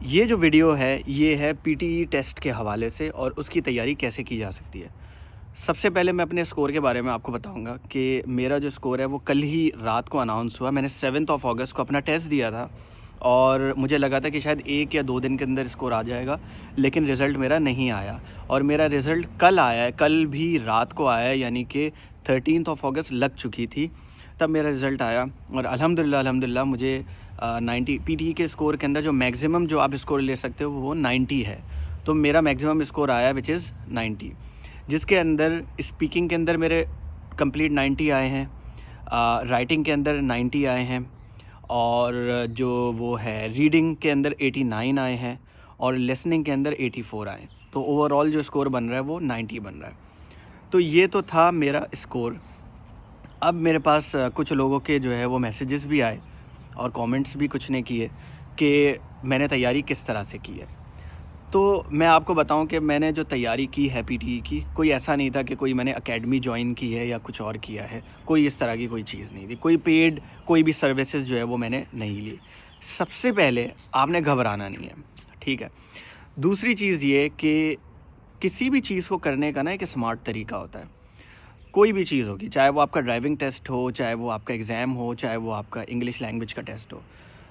ये जो वीडियो है ये है पीटीई टेस्ट के हवाले से और उसकी तैयारी कैसे की जा सकती है। सबसे पहले मैं अपने स्कोर के बारे में आपको बताऊंगा कि मेरा जो स्कोर है वो कल ही रात को अनाउंस हुआ। मैंने 7 अगस्त को अपना टेस्ट दिया था और मुझे लगा था कि शायद 1 या 2 दिन के अंदर स्कोर आ जाएगा, लेकिन रिज़ल्ट मेरा नहीं आया और मेरा रिज़ल्ट कल आया है। कल भी रात को आया है, यानी कि 13 अगस्त लग चुकी थी तब मेरा रिज़ल्ट आया और अल्हम्दुलिल्लाह मुझे 90 पीटी के स्कोर के अंदर जो मैक्सिमम जो आप स्कोर ले सकते हो वो 90 है। तो मेरा मैक्सिमम स्कोर आया विच इज़ 90, जिसके अंदर स्पीकिंग के अंदर मेरे कंप्लीट 90 आए हैं, राइटिंग के अंदर 90 आए हैं और जो वो है रीडिंग के अंदर 89 आए हैं और लिसनिंग के अंदर 84 आए। तो ओवरऑल जो स्कोर बन रहा है वो 90 बन रहा है। तो ये तो था मेरा स्कोर। अब मेरे पास कुछ लोगों के जो है वो मैसेजेस भी आए और कमेंट्स भी कुछ ने किए कि मैंने तैयारी किस तरह से की है। तो मैं आपको बताऊं कि मैंने जो तैयारी की है पीटीई की, कोई ऐसा नहीं था कि कोई मैंने एकेडमी ज्वाइन की है या कुछ और किया है। कोई इस तरह की कोई चीज़ नहीं थी, कोई पेड कोई भी सर्विसेज जो है वो मैंने नहीं ली। सबसे पहले आपने घबराना नहीं है, ठीक है। दूसरी चीज़ ये कि किसी भी चीज़ को करने का ना एक स्मार्ट तरीका होता है। कोई भी चीज़ होगी, चाहे वो आपका ड्राइविंग टेस्ट हो, चाहे वो आपका एग्ज़ाम हो, चाहे वो आपका इंग्लिश लैंग्वेज का टेस्ट हो।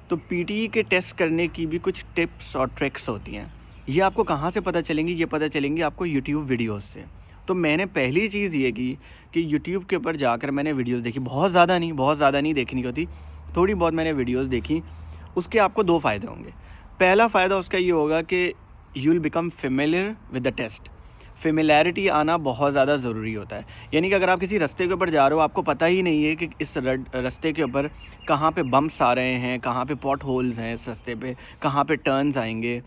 तो पीटीई के टेस्ट करने की भी कुछ टिप्स और ट्रिक्स होती हैं। ये आपको कहाँ से पता चलेंगी? ये पता चलेंगी आपको यूट्यूब वीडियोस से। तो मैंने पहली चीज़ ये की कि यूट्यूब के ऊपर जाकर मैंने वीडियोस देखी। बहुत ज़्यादा नहीं देखनी होती, थोड़ी बहुत मैंने वीडियोस देखी। उसके आपको 2 फ़ायदे होंगे। पहला फ़ायदा उसका ये होगा कि you will become familiar with the test. Familiarity आना बहुत ज़्यादा ज़रूरी होता है। यानी कि अगर आप किसी रास्ते के ऊपर जा रहे हो, आपको पता ही नहीं है कि इस रास्ते के ऊपर कहाँ पे बम्प्स आ रहे हैं, कहाँ पे पॉट होल्स हैं इस रास्ते पे, कहाँ पे टर्न्स आएंगे,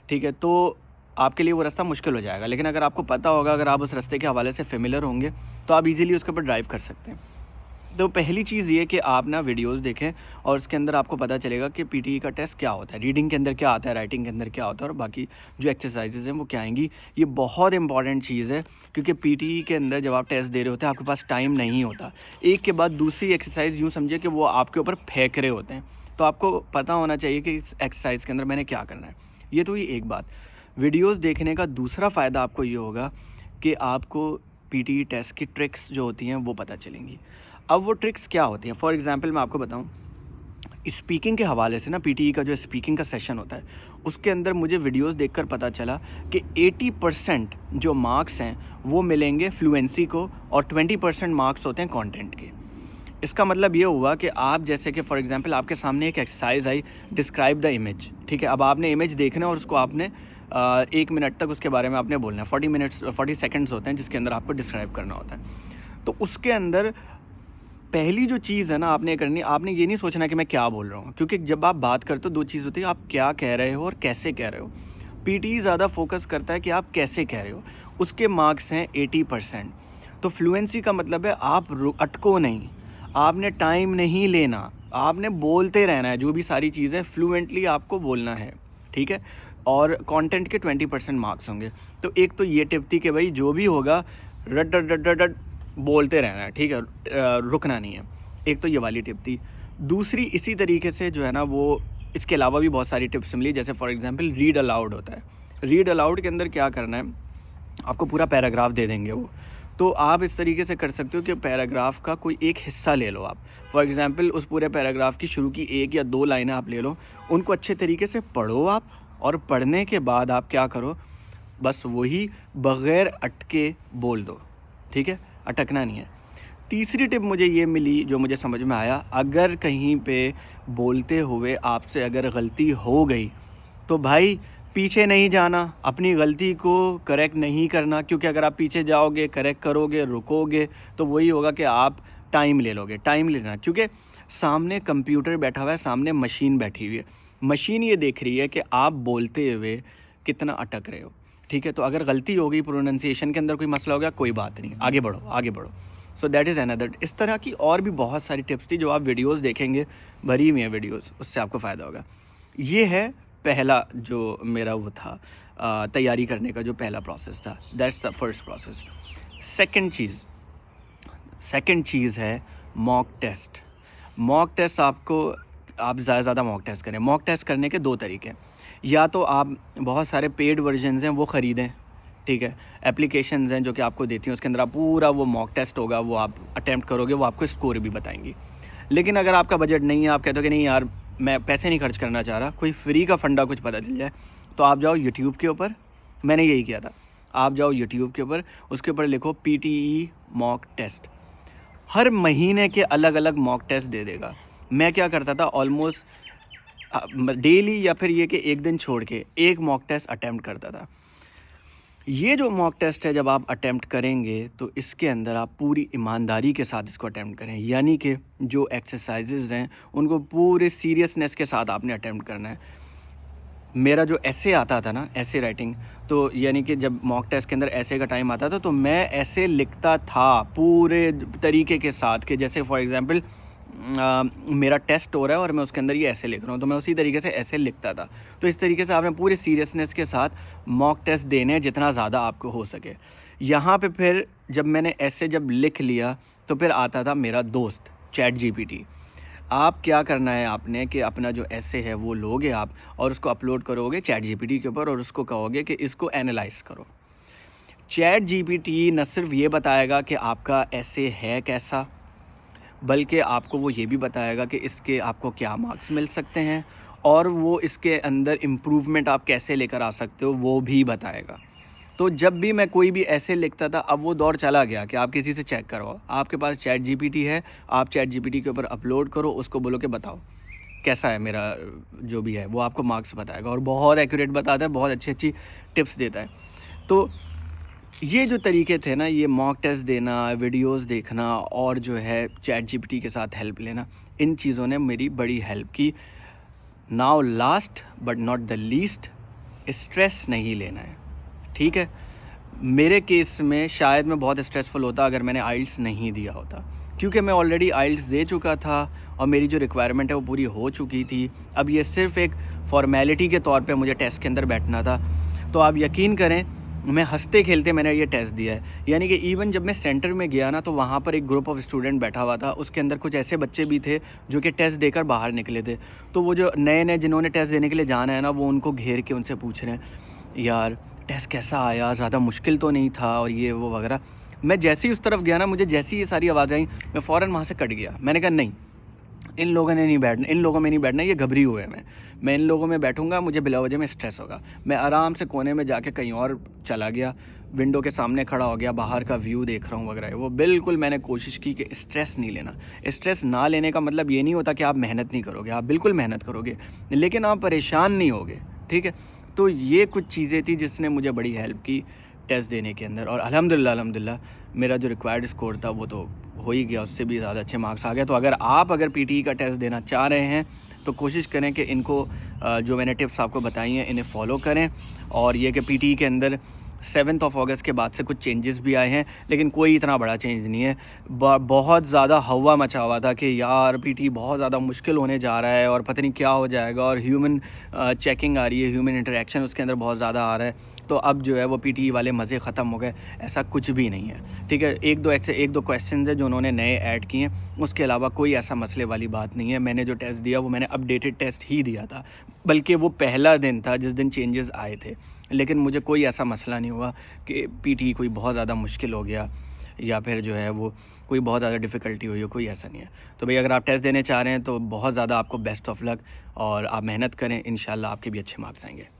ठीक है। तो आपके लिए वो रास्ता मुश्किल हो जाएगा। लेकिन अगर आपको पता होगा, अगर आप उस रास्ते के हवाले से फ़ेमिलियर होंगे, तो आप इजीली उसके ऊपर ड्राइव कर सकते हैं। तो पहली चीज़ ये कि आप ना वीडियोस देखें और उसके अंदर आपको पता चलेगा कि पीटीई का टेस्ट क्या होता है, रीडिंग के अंदर क्या आता है, राइटिंग के अंदर क्या होता है और बाकी जो एक्सरसाइजेज हैं वो क्या आएंगी। ये बहुत इंपॉर्टेंट चीज़ है, क्योंकि पीटीई के अंदर जब आप टेस्ट दे रहे होते हैं आपके पास टाइम नहीं होता। एक के बाद दूसरी एक्सरसाइज यूँ समझिए कि वो आपके ऊपर फेंक रहे होते हैं। तो आपको पता होना चाहिए कि इस एक्सरसाइज के अंदर मैंने क्या करना है। ये तो ये एक बात। वीडियोज़ देखने का दूसरा फ़ायदा आपको ये होगा कि आपको पीटीई टेस्ट की ट्रिक्स जो होती हैं वो पता चलेंगी। अब वो ट्रिक्स क्या होती हैं? फॉर एग्ज़ाम्पल मैं आपको बताऊं, स्पीकिंग के हवाले से ना पीटीई का जो स्पीकिंग का सेशन होता है उसके अंदर मुझे वीडियोस देखकर पता चला कि 80% जो मार्क्स हैं वो मिलेंगे फ्लुएंसी को और 20% मार्क्स होते हैं कंटेंट के। इसका मतलब ये हुआ कि आप जैसे कि फॉर एग्ज़ाम्पल आपके सामने एक exercise I, describe the image, ठीक है। अब आपने इमेज देखना है और उसको आपने 1 मिनट तक उसके बारे में आपने बोलना है। 40 सेकेंड्स होते हैं जिसके अंदर आपको डिस्क्राइब करना होता है। तो उसके अंदर पहली जो चीज़ है ना आपने करनी, आपने ये नहीं सोचना कि मैं क्या बोल रहा हूँ, क्योंकि जब आप बात करते हो 2 चीज़ होती है, आप क्या कह रहे हो और कैसे कह रहे हो। पीटी ज़्यादा फोकस करता है कि आप कैसे कह रहे हो। उसके मार्क्स हैं 80%। तो फ्लुएंसी का मतलब है आप अटको नहीं, आपने टाइम नहीं लेना, आपने बोलते रहना है। जो भी सारी चीज़ें फ्लुएंटली आपको बोलना है, ठीक है। और कंटेंट के 20% मार्क्स होंगे। तो एक तो ये टिप थी कि भाई जो भी होगा रट रट रट रट रट बोलते रहना है, ठीक है, रुकना नहीं है। एक तो ये वाली टिप थी। दूसरी इसी तरीके से जो है ना वो इसके अलावा भी बहुत सारी टिप्स मिली, जैसे फॉर एग्जांपल रीड अलाउड होता है। रीड अलाउड के अंदर क्या करना है, आपको पूरा पैराग्राफ दे देंगे वो। तो आप इस तरीके से कर सकते हो कि पैराग्राफ का कोई एक हिस्सा ले लो आप। फॉर एग्जांपल उस पूरे पैराग्राफ की शुरू की 1 या 2 लाइनें आप ले लो, उनको अच्छे तरीके से पढ़ो आप, और पढ़ने के बाद आप क्या करो, बस वही बग़ैर अटके बोल दो, ठीक है, अटकना नहीं है। तीसरी टिप मुझे ये मिली जो मुझे समझ में आया, अगर कहीं पे बोलते हुए आपसे अगर गलती हो गई तो भाई पीछे नहीं जाना, अपनी गलती को करेक्ट नहीं करना, क्योंकि अगर आप पीछे जाओगे, करेक्ट करोगे, रुकोगे तो वही होगा कि आप टाइम ले लोगे। टाइम लेना, क्योंकि सामने कंप्यूटर बैठा हुआ है, सामने मशीन बैठी हुई है। मशीन ये देख रही है कि आप बोलते हुए कितना अटक रहे हो, ठीक है। तो अगर गलती हो गई, प्रोनाउंसिएशन के अंदर कोई मसला हो गया, कोई बात नहीं, आगे बढ़ो आगे बढ़ो। So that is another. इस तरह की और भी बहुत सारी टिप्स थी जो आप वीडियोस देखेंगे, भरी हुई हैं वीडियोस, उससे आपको फ़ायदा होगा। ये है पहला जो मेरा वो था तैयारी करने का जो पहला प्रोसेस था, that's the first process. Second चीज़ है मॉक टेस्ट। मॉक टेस्ट आपको आप ज़्यादा से ज़्यादा मॉक टेस्ट करें। मॉक टेस्ट करने के 2 तरीके हैं, या तो आप बहुत सारे पेड वर्जन्स हैं वो ख़रीदें, ठीक है। एप्लीकेशंस हैं जो कि आपको देती हैं, उसके अंदर आप पूरा वो मॉक टेस्ट होगा, वो आप अटेम्प्ट करोगे, वो आपको स्कोर भी बताएंगी। लेकिन अगर आपका बजट नहीं है, आप कहते हो कि नहीं यार मैं पैसे नहीं खर्च करना चाह रहा, कोई फ्री का फंडा कुछ पता चल जाए, तो आप जाओ यूट्यूब के ऊपर। मैंने यही किया था। आप जाओ यूट्यूब के ऊपर, उसके ऊपर लिखो PTE मॉक टेस्ट। हर महीने के अलग अलग मॉक टेस्ट दे देगा। मैं क्या करता था, ऑलमोस्ट डेली या फिर ये कि एक दिन छोड़ के एक मॉक टेस्ट अटैम्प्ट करता था। ये जो मॉक टेस्ट है, जब आप अटैम्प्ट करेंगे तो इसके अंदर आप पूरी ईमानदारी के साथ इसको अटैम्प्ट करें, यानी कि जो एक्सरसाइजेज़ हैं उनको पूरे सीरियसनेस के साथ आपने अटैम्प्ट करना है। मेरा जो ऐसे आता था ना, ऐसे राइटिंग, तो यानी कि जब मॉक टेस्ट के अंदर ऐसे का टाइम आता था तो मैं ऐसे लिखता था पूरे तरीके के साथ, कि जैसे फॉर एग्ज़ाम्पल मेरा टेस्ट हो रहा है और मैं उसके अंदर ये ऐसे लिख रहा हूँ, तो मैं उसी तरीके से ऐसे लिखता था। तो इस तरीके से आपने पूरे सीरियसनेस के साथ मॉक टेस्ट देने हैं, जितना ज़्यादा आपको हो सके। यहाँ पे फिर जब मैंने ऐसे जब लिख लिया तो फिर आता था मेरा दोस्त ChatGPT। आप क्या करना है, आपने कि अपना जो ऐसे है वो लोगे आप और उसको अपलोड करोगे ChatGPT के ऊपर और उसको कहोगे कि इसको एनालाइज़ करो। ChatGPT न सिर्फ ये बताएगा कि आपका ऐसे है कैसा, बल्कि आपको वो ये भी बताएगा कि इसके आपको क्या मार्क्स मिल सकते हैं और वो इसके अंदर इम्प्रूवमेंट आप कैसे लेकर आ सकते हो वो भी बताएगा। तो जब भी मैं कोई भी ऐसे लिखता था, अब वो दौर चला गया कि आप किसी से चेक करवाओ। आपके पास ChatGPT है, आप ChatGPT के ऊपर अपलोड करो, उसको बोलो कि बताओ कैसा है मेरा जो भी है, वो आपको मार्क्स बताएगा और बहुत एक्यूरेट बताता है, बहुत अच्छी टिप्स देता है। तो ये जो तरीके थे ना, ये मॉक टेस्ट देना, वीडियोस देखना और जो है ChatGPT के साथ हेल्प लेना, इन चीज़ों ने मेरी बड़ी हेल्प की। Now last but not the least, stress नहीं लेना है, ठीक है। मेरे केस में शायद मैं बहुत स्ट्रेसफुल होता अगर मैंने आइल्स नहीं दिया होता, क्योंकि मैं ऑलरेडी आइल्स दे चुका था और मेरी जो रिक्वायरमेंट है वो पूरी हो चुकी थी। अब ये सिर्फ एक फॉर्मेलिटी के तौर पे मुझे टेस्ट के अंदर बैठना था। तो आप यकीन करें, मैं हंसते खेलते मैंने ये टेस्ट दिया है। यानी कि इवन जब मैं सेंटर में गया ना, तो वहाँ पर एक ग्रुप ऑफ स्टूडेंट बैठा हुआ था, उसके अंदर कुछ ऐसे बच्चे भी थे जो कि टेस्ट देकर बाहर निकले थे। तो वो जो नए जिन्होंने टेस्ट देने के लिए जाना है ना, वो उनको घेर के उनसे पूछ रहे हैं, यार टेस्ट कैसा आया, ज़्यादा मुश्किल तो नहीं था और ये वो वगैरह। मैं जैसे ही उस तरफ गया ना, मुझे जैसे ही ये सारी आवाज़ आई, मैं फ़ौरन वहाँ से कट गया। मैंने कहा नहीं, इन लोगों में नहीं बैठना, ये घबरी हुए हैं। मैं इन लोगों में बैठूंगा, मुझे बिला वजह में स्ट्रेस होगा। मैं आराम से कोने में जाके कहीं और चला गया, विंडो के सामने खड़ा हो गया, बाहर का व्यू देख रहा हूँ वगैरह। वो बिल्कुल मैंने कोशिश की कि स्ट्रेस नहीं लेना। स्ट्रेस ना लेने का मतलब ये नहीं होता कि आप मेहनत नहीं करोगे, आप बिल्कुल मेहनत करोगे, लेकिन आप परेशान नहीं होगे, ठीक है। तो ये कुछ चीज़ें थी जिसने मुझे बड़ी हेल्प की टेस्ट देने के अंदर, और अल्हम्दुलिल्लाह मेरा जो रिक्वायर्ड स्कोर था वो तो हो ही गया, उससे भी ज़्यादा अच्छे मार्क्स आ गए। तो अगर PTE का टेस्ट देना चाह रहे हैं तो कोशिश करें कि इनको जो मैंने टिप्स आपको बताई हैं इन्हें फॉलो करें। और ये कि PTE के अंदर 7 अगस्त के बाद से कुछ चेंजेस भी आए हैं, लेकिन कोई इतना बड़ा चेंज नहीं है। बहुत ज़्यादा हवा मचा हुआ था कि यार PTE बहुत ज़्यादा मुश्किल होने जा रहा है और पता नहीं क्या हो जाएगा, और ह्यूमन चेकिंग आ रही है, ह्यूमन इंटरेक्शन उसके अंदर बहुत ज़्यादा आ रहा है। तो अब जो है वो PTE वाले मज़े ख़त्म हो गए, ऐसा कुछ भी नहीं है, ठीक है। एक दो क्वेश्चन है जो उन्होंने नए ऐड किए हैं, उसके अलावा कोई ऐसा मसले वाली बात नहीं है। मैंने जो टेस्ट दिया वो मैंने अपडेटेड टेस्ट ही दिया था, बल्कि वो पहला दिन था जिस दिन चेंजेस आए थे, लेकिन मुझे कोई ऐसा मसला नहीं हुआ कि PTE कोई बहुत ज़्यादा मुश्किल हो गया या फिर जो है वो कोई बहुत ज़्यादा डिफ़िकल्टी हुई हो, कोई ऐसा नहीं है। तो भाई अगर आप टेस्ट देने चाह रहे हैं तो बहुत ज़्यादा आपको बेस्ट ऑफ लक, और आप मेहनत करें, इंशाल्लाह आपके भी अच्छे मार्क्स आएंगे।